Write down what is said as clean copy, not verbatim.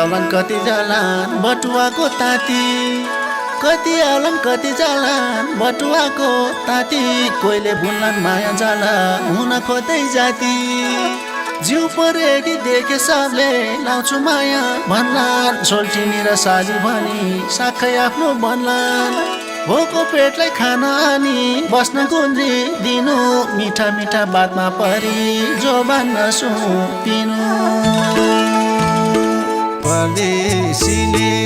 आउलान् कति जालान् बटुवाको ताती, कति आउलान् कति जालान् बटुवाको ताती। कोहीले बुन्लान् माया जाला हुन खोज्दै जाती, जिउ परेडी देखे सबले लाउँछु माया भन्लान्। सोल्टिनी र साजी भनी साखै आफ्नो भन्लान्, भोको पेटलाई खाना अनि बस्न गुन्द्री दिनु। मिठा मिठा बातमा परी जो भन्न सुतिनु। परदेशीले